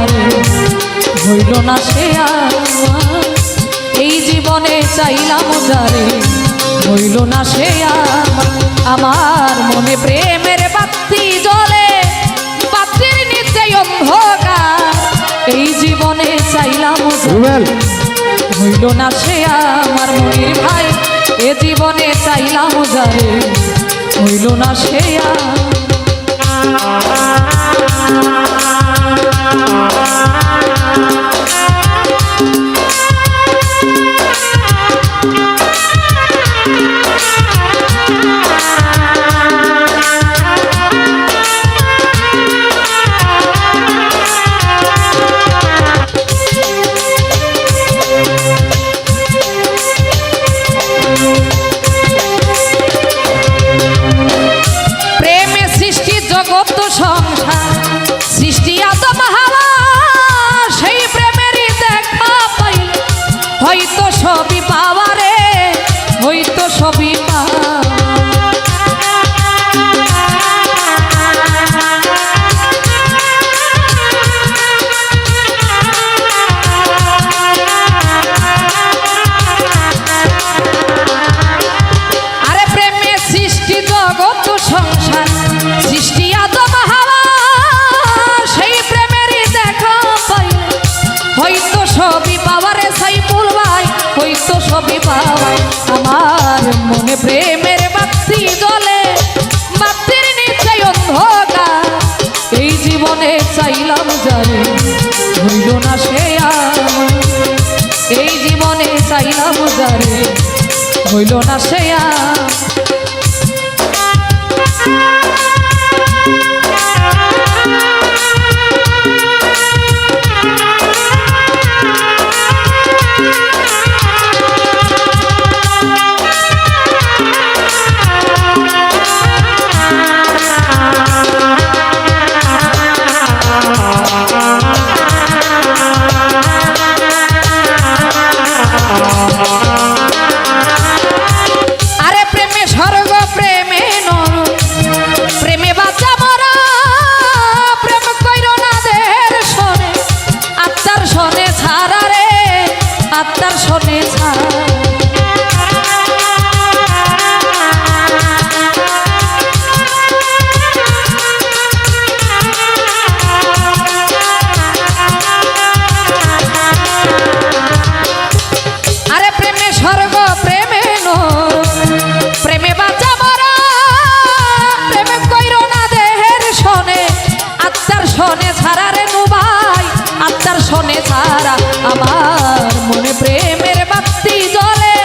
যারে হইল না সে আমার। এই জীবনে চাইলাম যারে হইল না সে আমার। আমার মনে প্রেমের বাতি জ্বলে, বাতির নিচে অন্ধকার। এই জীবনে চাইলাম হইল না সে আমার মনির ভাই। এ জীবনে চাইলাম যারে হইল না সে জগৎ সংসার সৃষ্টি আদম হাওয়া। সেই প্রেমেরই দেখা পাই হয়তো সবই পাওয়া রে, হয়তো সবই পাওয়া। আরে প্রেমে সৃষ্টি জগৎ সংসার সৃষ্টি আদম হাওয়া। সেই প্রেমেরই দেখা পাই হয়তো সবই পাওয়ারে সাইফুল ভাই, হয়তো সবই পাওয়া। আমার মনে প্রেমের বাতি জ্বলে, বাতির নিচে অন্ধকার। এই জীবনে চাইলাম যারে হইল না সে আমার। এই জীবনে চাইলাম যারে হইল না সে আমার। আরে প্রেমে স্বর্গ প্রেমে নরক, প্রেমে বাঁচা মরা। প্রেম কইরো না দেহের শোনে, আত্মার শোনে ছাড়া রে, আত্মার শোনে ছাড়া। আরে প্রেমে স্বর্গ প্রেমে নরক, প্রেমে বাঁচা মরা। প্রেম কইরো না দেহের শোনে, আত্মার শোনে ছাড়া রে নুবাই, আত্মার শোনে ছাড়া। আমার মনে প্রেমের বাতি জ্বলে,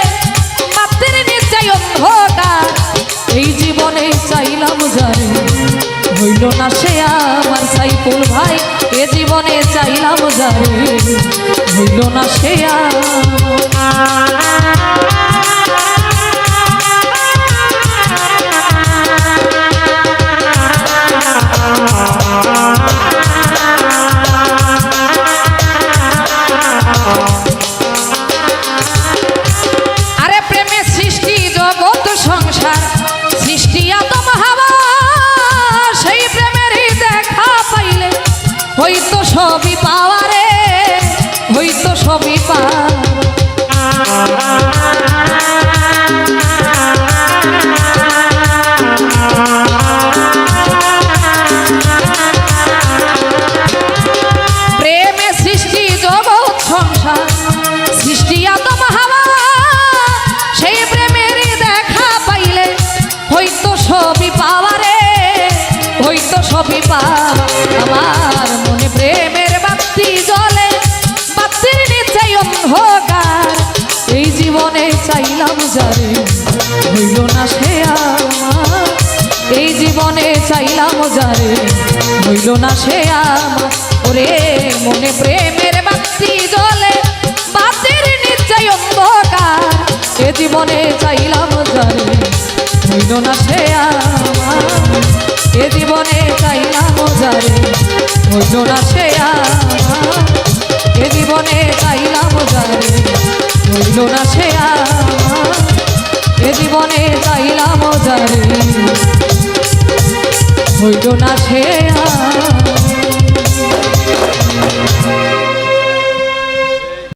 বাতির নিচে অন্ধকার। এই জীবনে চাইলাম যারে হইল না সে আমার সাইফুল ভাই। এ জীবনে চাইলাম যারে হইল না সে আমার। আরে প্রেমে সৃষ্টি জগৎ সংসার সৃষ্টি আদম হাওয়া। সেই প্রেমেরই দেখা পাইলে হয়তো সবই পাওয়া রে, হয়তো সবই পাওয়া। প্রেমে সৃষ্টি জগৎ সংসার সৃষ্টি আদম হাওয়া। সেই প্রেমেরই দেখা পাইলে হয়তো সবই পাওয়া রে, হয়তো সবই পাওয়া। আমার মনে প্রেমের বাতি জ্বলে, বাতির নিচে অন্ধকার। এই জীবনে চাইলাম যারে হইল না সে আমার। এই জীবনে চাইলাম যারে হইল না সে আমার। ওরে মনে প্রেমের বাতি জ্বলে, বাতির নিচে অন্ধকার। এ জীবনে চাইলাম যারে হইল না সে আমার। এ জীবনে চাইলাম যারে হইল না সে আমার। এ জীবনে চাইলাম যারে হইল না সে আমার। এ জীবনে চাইলাম যারে হইল না সে আমার।